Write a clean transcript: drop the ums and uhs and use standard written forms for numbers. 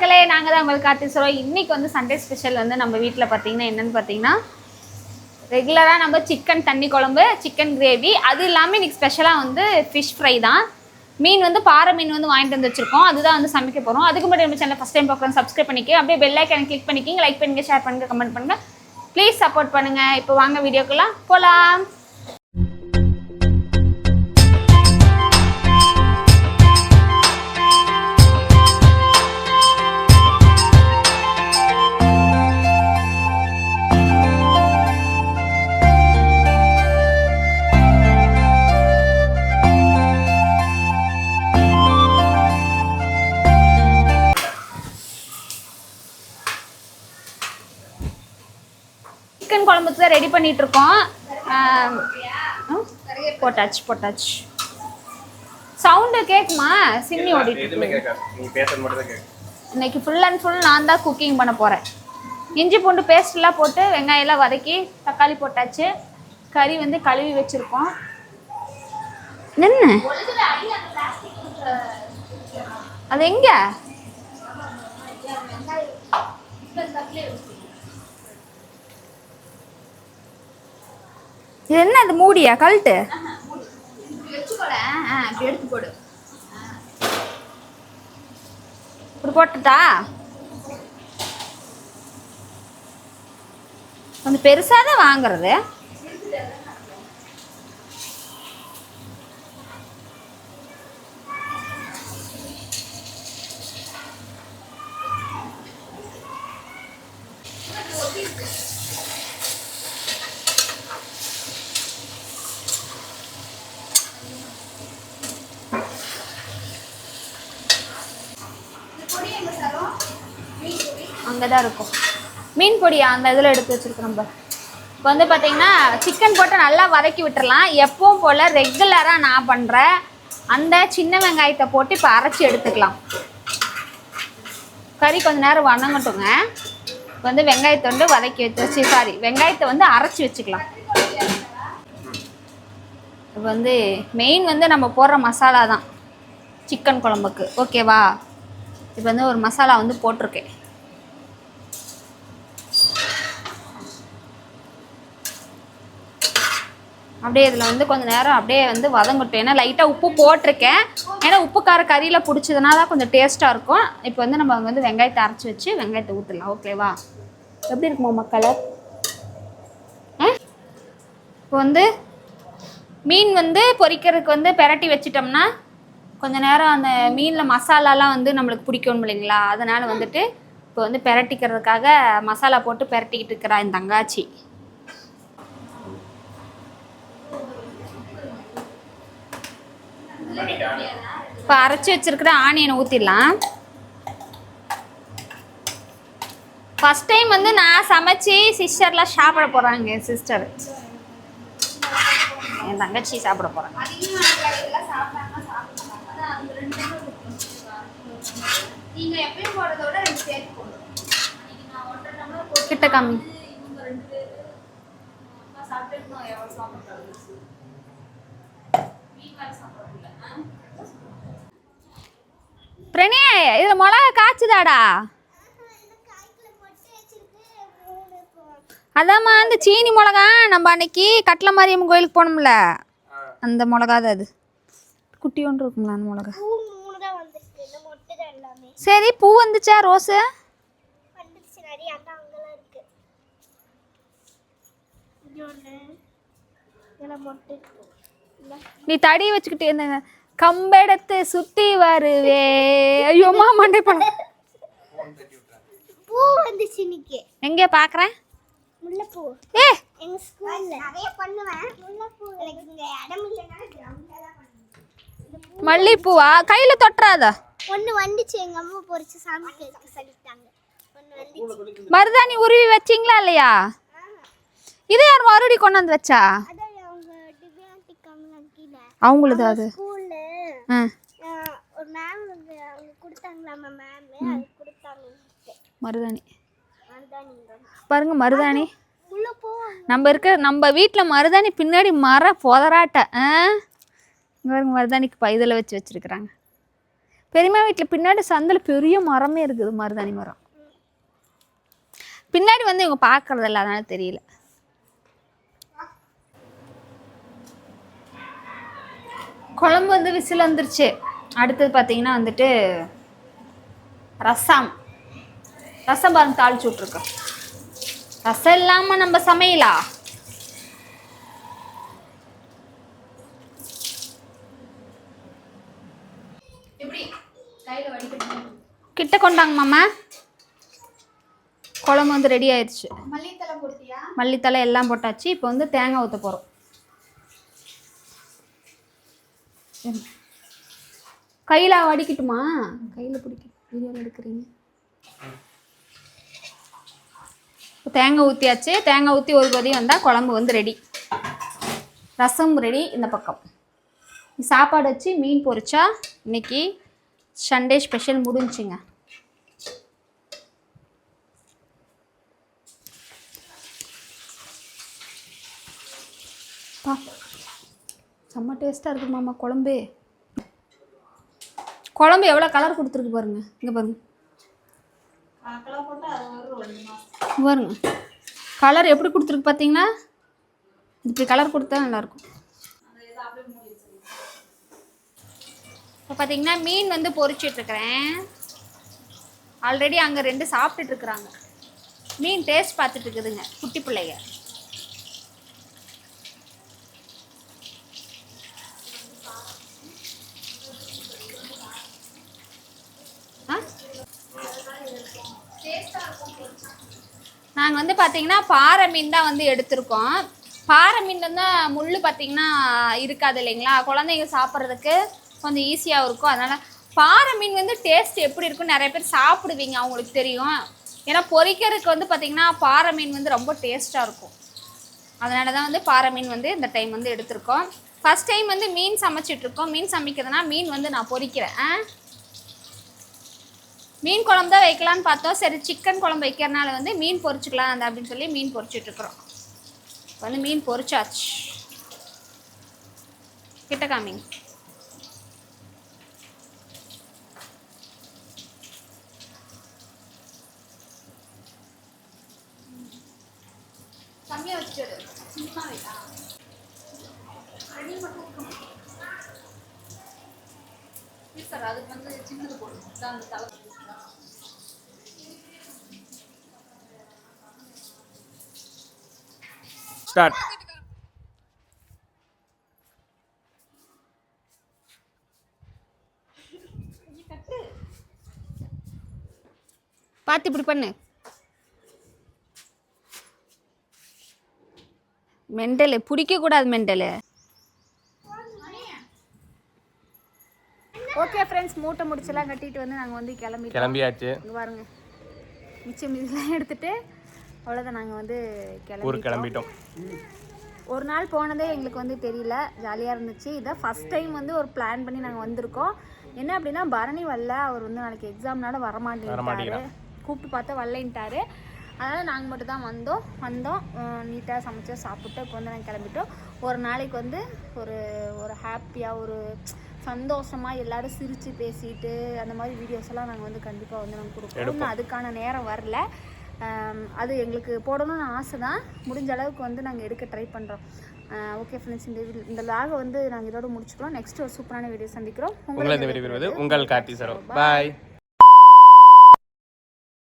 மக்களே, நாங்கள் தான் உங்களுக்கு கார்த்திஸ்வரம். இன்றைக்கி வந்து சண்டே ஸ்பெஷல் வந்து நம்ம வீட்டில் பார்த்தீங்கன்னா என்னென்னு பார்த்தீங்கன்னா ரெகுலராக நம்ம சிக்கன் தண்ணி குழம்பு, சிக்கன் கிரேவி, அது இல்லாமல் இன்றைக்கி ஸ்பெஷலாக வந்து ஃபிஷ் ஃப்ரை தான். மீன் வந்து பாறை மீன் வந்து வாங்கிட்டு வந்து வச்சுருக்கோம், அதுதான் வந்து சமைக்க போகிறோம். அதுக்கு முன்னாடி நம்ம சேனல் ஃபஸ்ட் டைம் பார்க்குறோம், சப்ஸ்கிரைப் பண்ணிக்க, அப்படியே பெல் ஐக்கானை கிளிக் பண்ணிக்கிங்க, லைக் பண்ணுங்கள், ஷேர் பண்ணுங்கள், கமெண்ட் பண்ணுங்கள், ப்ளீஸ் சப்போர்ட் பண்ணுங்கள். இப்போ வாங்க வீடியோக்கெல்லாம் போகலாம். சிக்கன் குழம்புக்கு தான் ரெடி பண்ணிட்டு இருக்கோம். போட்டாச்சு. சவுண்டு கேட்குமா? சின்னி ஓடிட்டு. இன்னைக்கு ஃபுல் அண்ட் ஃபுல் நான் தான் குக்கிங் பண்ண போகிறேன். இஞ்சி பூண்டு பேஸ்ட்லாம் போட்டு வெங்காயம்லாம் வதக்கி தக்காளி போட்டாச்சு. கறி வந்து கழுவி வச்சுருக்கோம். என்ன அது எங்க? இது என்ன, அது மூடியா? கழட்டு. இப்படி எடுத்து போடு. இப்படி போட்டுட்டா கொஞ்சம் பெருசாக தான் வாங்குறது. அங்கதான் இருக்கும் மீன் பொடியா, அந்த இதில் எடுத்து வச்சிருக்கோம். நம்ம இப்போ வந்து பார்த்தீங்கன்னா சிக்கன் போட்டு நல்லா வதக்கி விட்டுறலாம். எப்பவும் போல் ரெகுலராக நான் பண்ணுறேன் அந்த சின்ன வெங்காயத்தை போட்டு இப்போ அரைச்சி எடுத்துக்கலாம். கறி கொஞ்சம் நேரம் வணங்கட்டுங்க. இப்போ வந்து வெங்காயத்தை வந்து வதக்கி வச்சு வெங்காயத்தை வந்து அரைச்சி வச்சுக்கலாம். இப்போ வந்து மெயின் வந்து நம்ம போடுற மசாலா தான் சிக்கன் குழம்புக்கு, ஓகேவா? இப்போ வந்து ஒரு மசாலா வந்து போட்டிருக்கேன். அப்படியே இதில் வந்து கொஞ்சம் நேரம் அப்படியே வந்து வதங்கட்டும். ஏன்னா லைட்டாக உப்பு போட்டிருக்கேன். ஏன்னா உப்பு கார கறியில் பிடிச்சதுனால தான் கொஞ்சம் டேஸ்ட்டாக இருக்கும். இப்போ வந்து நம்ம வந்து வெங்காயத்தை அரைச்சி வச்சு வெங்காயத்தை ஊற்றலாம், ஓகேவா? எப்படி இருக்குமா மக்களை? இப்போ வந்து மீன் வந்து பொரிக்கிறதுக்கு வந்து பெரட்டி வச்சிட்டோம்னா கொஞ்சம் நேரம் அந்த மீனில் மசாலாலாம் வந்து நம்மளுக்கு பிடிக்கணும் இல்லைங்களா? அதனால் வந்துட்டு இப்போ வந்து பெரட்டிக்கிறதுக்காக மசாலா போட்டு பெரட்டிக்கிட்டு இருக்கிறா என் தங்காச்சி. இப்போ அரைச்சி வச்சிருக்கிற ஆனியனை ஊற்றிடலாம். ஃபஸ்ட் டைம் வந்து நான் சமைச்சி சிஸ்டர்லாம் சாப்பிட போகிறாங்க. என் சிஸ்டர், என் தங்கச்சி சாப்பிட போகிறாங்க. கிட்ட காமி. பிரணே, இதுல மிளகா காய்ச்சுதாடா? அதாம்மா அந்த சீனி மிளகா நம்ம அன்னைக்கு கட்டளை மாரியம்மன் கோயிலுக்கு போனோம்ல, அந்த மிளகா தான் அது. குட்டி ஒன்று இருக்குங்களா அந்த மிளகா? சரி, பூ வந்துச்சா? ரோஸு நீ தடி வச்சுக்கிட்டே இருந்த கம்பெடுத்து சுத்தி வருவே. ஐயோ மண்டை பழம் பூ வந்துச்சு இன்னைக்கு. எங்க பாக்குறேன்? முல்லைப்பூ. ஏ எங்க ஸ்கூல்ல நிறைய பண்ணுவேன். முல்லைப்பூ எனக்கு இங்க இடம் இல்லனா கிரவுண்ட்ல தான் பண்ணுவேன். மல்லிப்பூவா? கையில தொட்டறாத. ஒன்னு வந்துச்சு, எங்க அம்மா பொரிச்சு சாமிக்கு சொல்லிட்டாங்க. ஒன்னு வந்துச்சு. மருதாணி உருவி வச்சிங்களா இல்லையா? இது யார் மறுபடி கொண்டாந்து வச்சா? அத அவங்க டிவியாண்டி கம்லங்கில அவங்களுது அது ஸ்கூல்ல ஒரு மேம் அவங்க கொடுத்தாங்களா மேம், அது கொடுத்தாங்க மருதாணி. பாருங்க மருதாணி. முல்லைப்பூ நம்ம நம்ம வீட்டில் மருதாணி பின்னாடி மர புதராட்ட. இங்கே பாருங்க மருதாணிக்கு இதில் வச்சுருக்குறாங்க. பெரியம்மா வீட்டில் பின்னாடி சந்தில் பெரிய மரமே இருக்குது, மருதாணி மரம். பின்னாடி வந்து இவங்க பார்க்கறதில்ல, அதனால தெரியல. குழம்பு வந்து விசில் வந்துருச்சு. அடுத்தது பார்த்தீங்கன்னா வந்துட்டு ரசம் பாருங்க தாளிச்சு விட்ருக்கோம். ரசம் இல்லாமல் நம்ம சமையலா? கிட்ட கொண்டாங்க மாமா. குழம்பு வந்து ரெடி ஆயிடுச்சு. மல்லித்தலை எல்லாம் போட்டாச்சு. இப்போ வந்து தேங்காய் ஊற்ற போகிறோம். கையில் வடிக்கட்டுமா? கையில் பிடிக்க வீடியோவில் எடுக்கிறீங்க. தேங்காய் ஊற்றியாச்சு. தேங்காய் ஊற்றி ஒரு கொதி வந்தால் குழம்பு வந்து ரெடி. ரசம் ரெடி. இந்த பக்கம் சாப்பாடு வச்சு மீன் பொரிச்சா இன்னைக்கு சண்டே ஸ்பெஷல் முடிஞ்சுங்க. செம்ம டேஸ்ட்டாக இருக்குது மாமா குழம்பு. குழம்பு எவ்வளோ கலர் கொடுத்துருக்கு பாருங்க. இங்கே பாருங்க பாருங்க கலர் எப்படி கொடுத்துருக்கு பார்த்தீங்கன்னா. இப்படி கலர் கொடுத்தா நல்லாயிருக்கும். இப்போ பார்த்தீங்கன்னா மீன் வந்து பொரிச்சிட்ருக்கிறேன். ஆல்ரெடி அங்கே 2 சாப்பிட்டுட்ருக்குறாங்க. மீன் டேஸ்ட் பார்த்துட்டு இருக்குதுங்க குட்டி பிள்ளைங்க. நாங்கள் வந்து பார்த்தீங்கன்னா பாறை மீன் தான் வந்து எடுத்திருக்கோம். பாறை மீன் வந்து முள் பார்த்தீங்கன்னா இருக்காது இல்லைங்களா, குழந்தைங்க சாப்பிட்றதுக்கு கொஞ்சம் ஈஸியாக இருக்கும். அதனால் பாறை மீன் வந்து டேஸ்ட் எப்படி இருக்குன்னு நிறைய பேர் சாப்பிடுவீங்க, அவங்களுக்கு தெரியும். ஏன்னா பொரிக்கிறதுக்கு வந்து பார்த்திங்கன்னா பாறை மீன் வந்து ரொம்ப டேஸ்ட்டாக இருக்கும். அதனால தான் வந்து பாறை மீன் வந்து இந்த டைம் வந்து எடுத்திருக்கோம். ஃபஸ்ட் டைம் வந்து மீன் சமைச்சிட்ருக்கோம். மீன் சமைக்கிறதுனா மீன் வந்து நான் பொரிக்கிறேன். மீன் குழம்பு தான் வைக்கலான்னு பார்த்தோம். சரி சிக்கன் குழம்பு வைக்கிறனால வந்து மீன் பொரிச்சிக்கலாம் அந்த அப்படின்னு சொல்லி மீன் பொரிச்சிட்ருக்குறோம். இப்போ வந்து மீன் பொரிச்சாச்சு. கிட்ட காமிங்க. கம்மியாக வச்சுடு. சின்னமாக வைக்கலாம். சார் அதுக்கு வந்து சின்னது போடணும். அந்த தலை ஸ்டார்ட். பார்த்து இப்படி பண்ணு. மெண்டலு பிடிக்கக்கூடாது மெண்டலு. ஓகே ஃப்ரெண்ட்ஸ், மூட்டை முடிச்செல்லாம் கட்டிட்டு வந்து நாங்கள் வந்து கிளம்பியாச்சு. இங்கே பாருங்க மிச்சம் இதெல்லாம் எடுத்துகிட்டு அவ்வளோதான் நாங்கள் வந்து கிளம்பிட்டோம். ஒரு நாள் போனதே எங்களுக்கு வந்து தெரியல, ஜாலியாக இருந்துச்சு. இதான் ஃபஸ்ட் டைம் வந்து ஒரு பிளான் பண்ணி நாங்கள் வந்திருக்கோம். என்ன அப்படின்னா பரணி வரல, அவர் வந்து நாளைக்கு எக்ஸாம்னால வரமாட்டேங்கிறாரு. கூப்பிட்டு பார்த்தா வரலைன்ட்டாரு. அதனால் நாங்கள் மட்டும் தான் வந்தோம் நீட்டாக சமைச்சா சாப்பிட்டு இப்போ வந்து நாங்கள் கிளம்பிட்டோம். ஒரு நாளைக்கு வந்து ஒரு ஹாப்பியாக ஒரு சந்தோஷமாக எல்லோரும் சிரித்து பேசிட்டு அந்த மாதிரி வீடியோஸ் எல்லாம் நாங்கள் வந்து கண்டிப்பாக வந்து நாங்கள் கொடுப்போம். அதுக்கான நேரம் வரல. அது எங்களுக்கு போடணும்னு ஆசை தான். முடிஞ்ச அளவுக்கு வந்து நாங்கள் எடுக்க ட்ரை பண்ணுறோம். ஓகே ஃப்ரெண்ட்ஸ், இந்த லாகை வந்து நாங்கள் இதோட முடிச்சுக்கிறோம். நெக்ஸ்ட் ஒரு சூப்பரான வீடியோ சந்திக்கிறோம். உங்களை உங்கள் கார்த்தி சரோ. பாய்.